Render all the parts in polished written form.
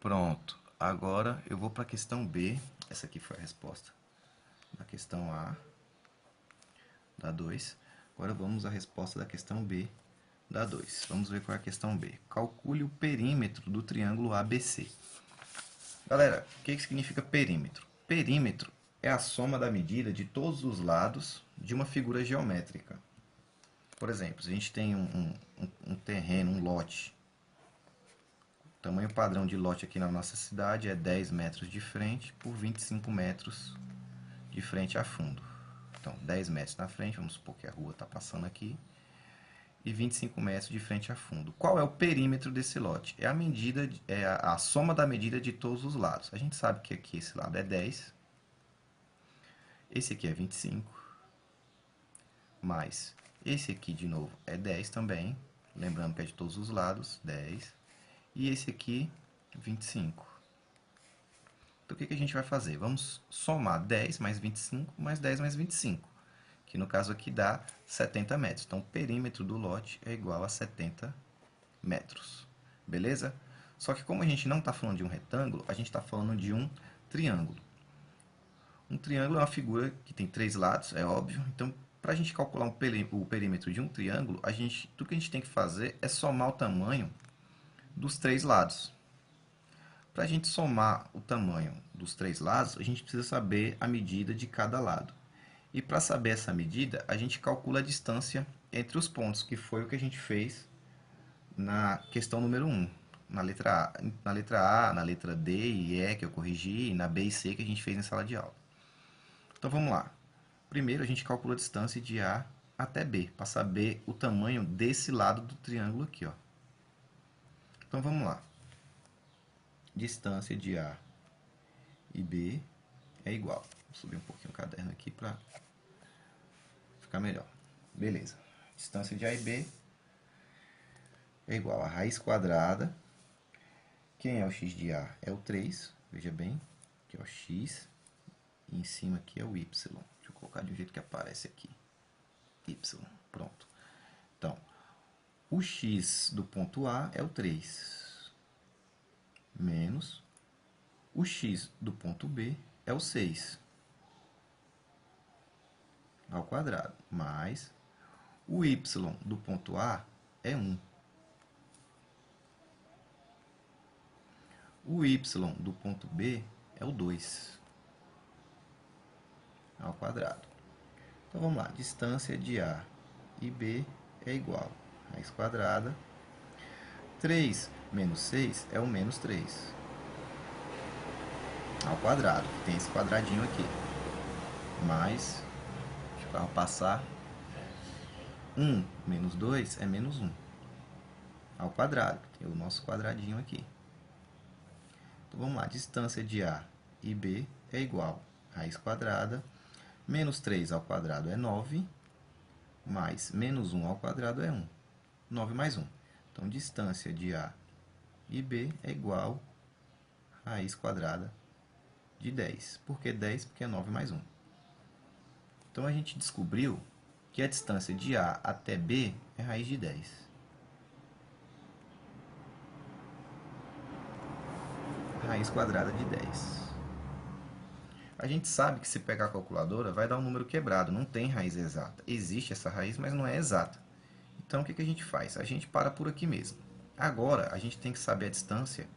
Pronto. Agora eu vou para a questão B. Essa aqui foi a resposta da questão A, da 2. Agora vamos à resposta da questão B, da 2. Vamos ver qual é a questão B. Calcule o perímetro do triângulo ABC. Galera, o que significa perímetro? Perímetro é a soma da medida de todos os lados de uma figura geométrica. Por exemplo, se a gente tem um terreno, um lote. O tamanho padrão de lote aqui na nossa cidade é 10 metros de frente por 25 metros de frente a fundo. Então, 10 metros na frente, vamos supor que a rua está passando aqui, e 25 metros de frente a fundo. Qual é o perímetro desse lote? É a medida, a soma da medida de todos os lados. A gente sabe que aqui esse lado é 10, esse aqui é 25, mais esse aqui de novo é 10 também, lembrando que é de todos os lados, 10, e esse aqui 25. Então, o que a gente vai fazer? Vamos somar 10 mais 25 mais 10 mais 25, que no caso aqui dá 70 metros. Então, o perímetro do lote é igual a 70 metros. Beleza? Só que como a gente não está falando de um retângulo, a gente está falando de um triângulo. Um triângulo é uma figura que tem 3 lados, é óbvio. Então, para a gente calcular o perímetro de um triângulo, tudo que a gente tem que fazer é somar o tamanho dos 3 lados. Para a gente somar o tamanho dos 3 lados, a gente precisa saber a medida de cada lado. E para saber essa medida, a gente calcula a distância entre os pontos, que foi o que a gente fez na questão número 1. Na letra A, na letra D e E, que eu corrigi, e na B e C, que a gente fez na sala de aula. Então vamos lá. Primeiro a gente calcula a distância de A até B, para saber o tamanho desse lado do triângulo aqui. Ó. Então vamos lá. Distância de A e B é igual. Vou subir um pouquinho o caderno aqui para ficar melhor. Beleza. Distância de A e B é igual a raiz quadrada. Quem é o x de A? É o 3. Veja bem, que é o x. E em cima aqui é o y. Deixa eu colocar de um jeito que aparece aqui. Y. Pronto. Então, o x do ponto A é o 3. Menos o x do ponto B é o 6 ao quadrado, mais o y do ponto A é 1. O y do ponto B é o 2 ao quadrado. Então vamos lá, distância de A e B é igual a raiz quadrada. 3 menos 6 é o menos 3 ao quadrado, tem esse quadradinho aqui, mais, deixa o carro passar, 1 menos 2 é menos 1 ao quadrado, tem o nosso quadradinho aqui. Então vamos lá, distância de A e B é igual a raiz quadrada, menos 3 ao quadrado é 9, mais menos 1 ao quadrado é 1. 9 mais 1. Então, distância de A e B é igual a raiz quadrada de 10. Por que 10? Porque é 9 mais 1. Então, a gente descobriu que a distância de A até B é raiz de 10. Raiz quadrada de 10. A gente sabe que se pegar a calculadora vai dar um número quebrado, não tem raiz exata. Existe essa raiz, mas não é exata. Então, o que a gente faz? A gente para por aqui mesmo. Agora, a gente tem que saber a distância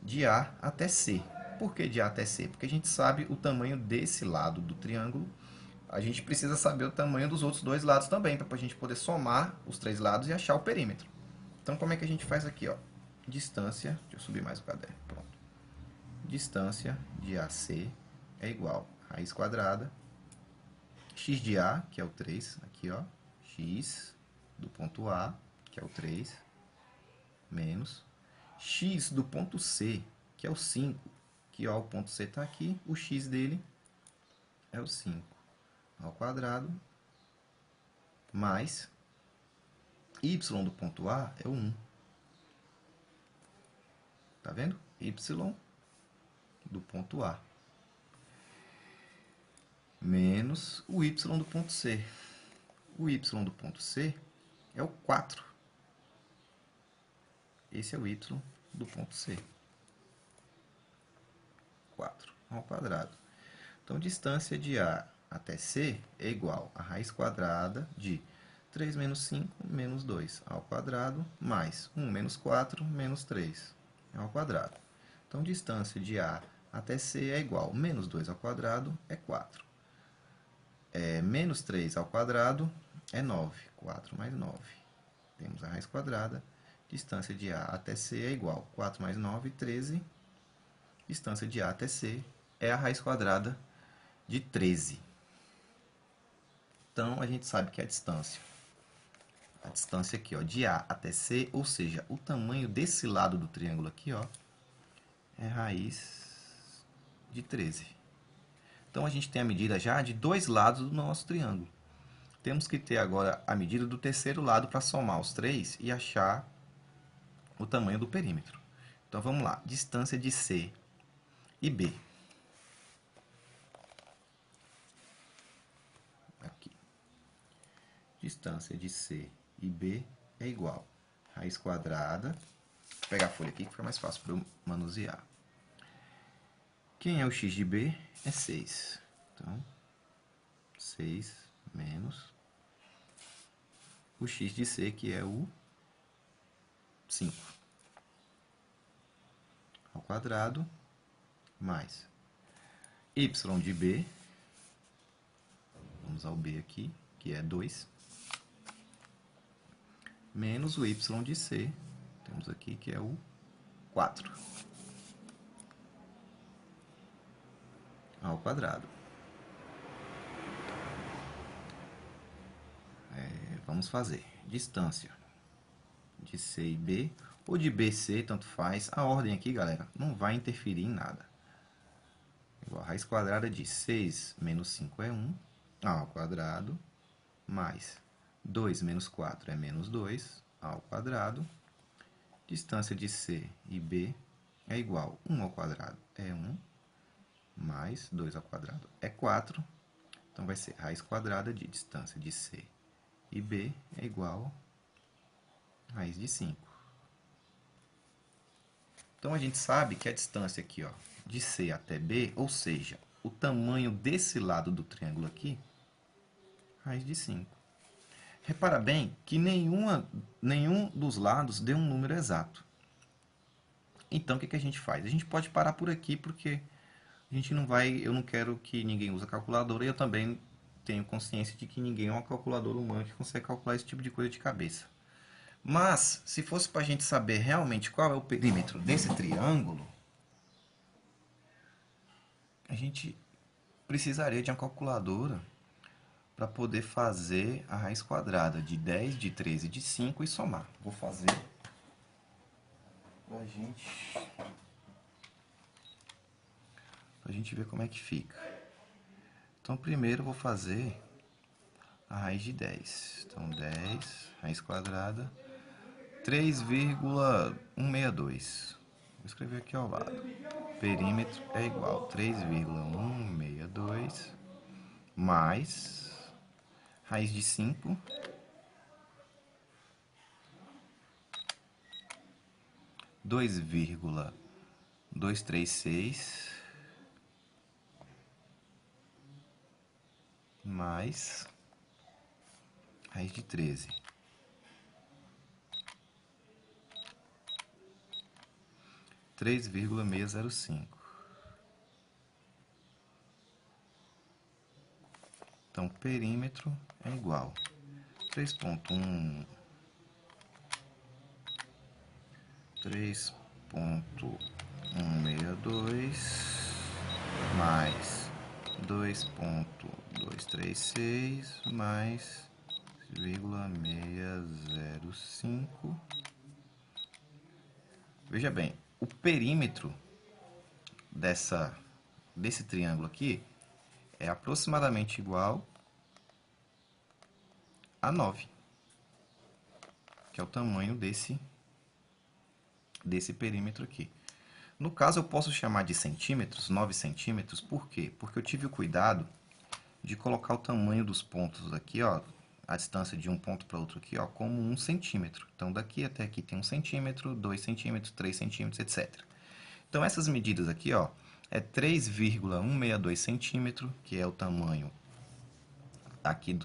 de A até C. Por que de A até C? Porque a gente sabe o tamanho desse lado do triângulo. A gente precisa saber o tamanho dos outros dois lados também, para a gente poder somar os 3 lados e achar o perímetro. Então, como é que a gente faz aqui? Ó? Distância, deixa eu subir mais o caderno. Pronto. Distância de AC é igual a raiz quadrada, x de A, que é o 3, aqui, ó, x do ponto A, que é o 3, menos x do ponto C, que é o 5, que ó, o ponto C está aqui, o x dele é o 5 ao quadrado, mais y do ponto A é o 1. Tá vendo? Y do ponto A. Menos o y do ponto C. O y do ponto C é o 4. Esse é o y do ponto C. 4 ao quadrado. Então, distância de A até C é igual a raiz quadrada de 3 menos 5 menos 2 ao quadrado, mais 1 menos 4 menos 3 ao quadrado. Então, distância de A até C é igual a menos 2 ao quadrado é 4. Menos 3 ao quadrado é 9. 4 mais 9. Temos a raiz quadrada. Distância de A até C é igual a 4 mais 9, 13. Distância de A até C é a raiz quadrada de 13. Então, a gente sabe que a distância aqui, ó, de A até C, ou seja, o tamanho desse lado do triângulo aqui, ó, é raiz de 13. Então, a gente tem a medida já de dois lados do nosso triângulo. Temos que ter agora a medida do terceiro lado para somar os três e achar o tamanho do perímetro. Então, vamos lá. Distância de C e B. Aqui. Distância de C e B é igual a raiz quadrada. Vou pegar a folha aqui que fica mais fácil para eu manusear. Quem é o x de B? É 6. Então, 6 menos o x de C, que é o 5 ao quadrado, mais y de B, vamos ao B aqui, que é 2, menos o y de C, temos aqui que é o 4 ao quadrado. Vamos fazer distância de C e B, ou de BC, tanto faz. A ordem aqui, galera, não vai interferir em nada. Igual a raiz quadrada de 6 menos 5 é 1 ao quadrado, mais 2 menos 4 é menos 2 ao quadrado. Distância de C e B é igual a 1 ao quadrado é 1, mais 2 ao quadrado é 4. Então, vai ser raiz quadrada de distância de C e B é igual a raiz de 5. Então, a gente sabe que a distância aqui, ó, de C até B, ou seja, o tamanho desse lado do triângulo aqui, raiz de 5. Repara bem que nenhum dos lados deu um número exato. Então, o que a gente faz? A gente pode parar por aqui, porque a gente não vai, eu não quero que ninguém use a calculadora, e eu também tenho consciência de que ninguém é uma calculadora humana que consegue calcular esse tipo de coisa de cabeça. Mas, se fosse para a gente saber realmente qual é o perímetro desse triângulo, a gente precisaria de uma calculadora para poder fazer a raiz quadrada de 10, de 13 e de 5 e somar. Vou fazer para a gente ver como é que fica. Então, primeiro eu vou fazer a raiz de 10. Então, 10, raiz quadrada, 3,162. Vou escrever aqui ao lado. Perímetro é igual a 3,162 mais raiz de 5 2,236 mais raiz de 13. 3,605. Então, perímetro é igual a 3,162 mais 2,236 mais 605. Veja bem, o perímetro desse triângulo aqui é aproximadamente igual a 9, que é o tamanho desse perímetro aqui. No caso, eu posso chamar de centímetros, 9 centímetros, por quê? Porque eu tive o cuidado de colocar o tamanho dos pontos aqui, ó, a distância de um ponto para outro aqui, ó, como 1 centímetro. Então, daqui até aqui tem 1 centímetro, 2 centímetros, 3 centímetros, etc. Então, essas medidas aqui, ó, é 3,162 centímetros, que é o tamanho aqui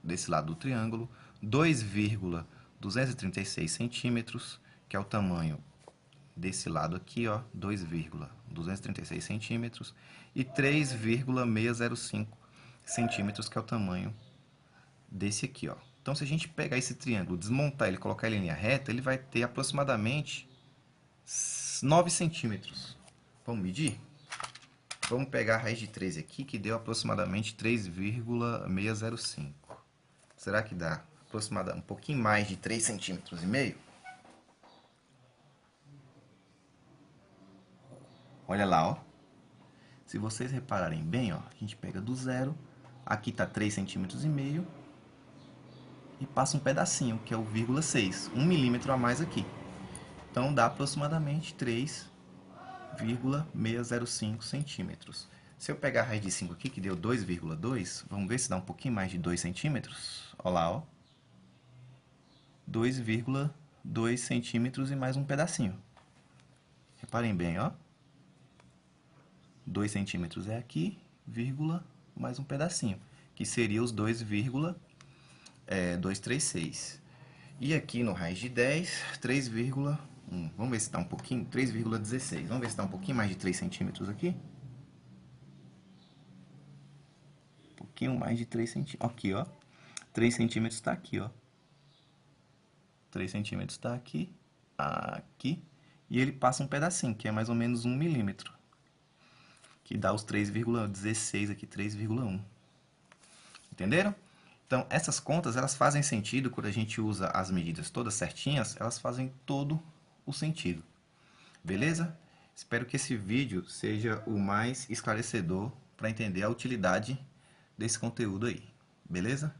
desse lado do triângulo, 2,236 centímetros, que é o tamanho desse lado aqui, ó, 2,236 centímetros, e 3,605 centímetros, que é o tamanho desse aqui, ó. Então, se a gente pegar esse triângulo, desmontar ele e colocar ele em linha reta, ele vai ter aproximadamente 9 centímetros. Vamos medir? Vamos pegar a raiz de 13 aqui, que deu aproximadamente 3,605. Será que dá aproximadamente um pouquinho mais de 3,5 centímetros? Olha lá, ó. Se vocês repararem bem, ó, a gente pega do zero, aqui tá 3,5 centímetros e passa um pedacinho, que é o 0,6, 1 milímetro a mais aqui. Então dá aproximadamente 3,605 centímetros. Se eu pegar a raiz de 5 aqui, que deu 2,2, vamos ver se dá um pouquinho mais de 2 centímetros. Olha lá, ó. 2,2 centímetros e mais um pedacinho. Reparem bem, ó. 2 centímetros é aqui, vírgula, mais um pedacinho, que seria os 2,236. E aqui no raiz de 10, 3,1. Vamos ver se está um pouquinho, 3,16. Vamos ver se está um pouquinho mais de 3 centímetros aqui. Um pouquinho mais de 3 centímetros. Aqui, ó. 3 centímetros está aqui, ó. 3 centímetros está aqui, aqui. E ele passa um pedacinho, que é mais ou menos 1 milímetro. Que dá os 3,16 aqui, 3,1. Entenderam? Então, essas contas, elas fazem sentido quando a gente usa as medidas todas certinhas, elas fazem todo o sentido. Beleza? Espero que esse vídeo seja o mais esclarecedor para entender a utilidade desse conteúdo aí. Beleza?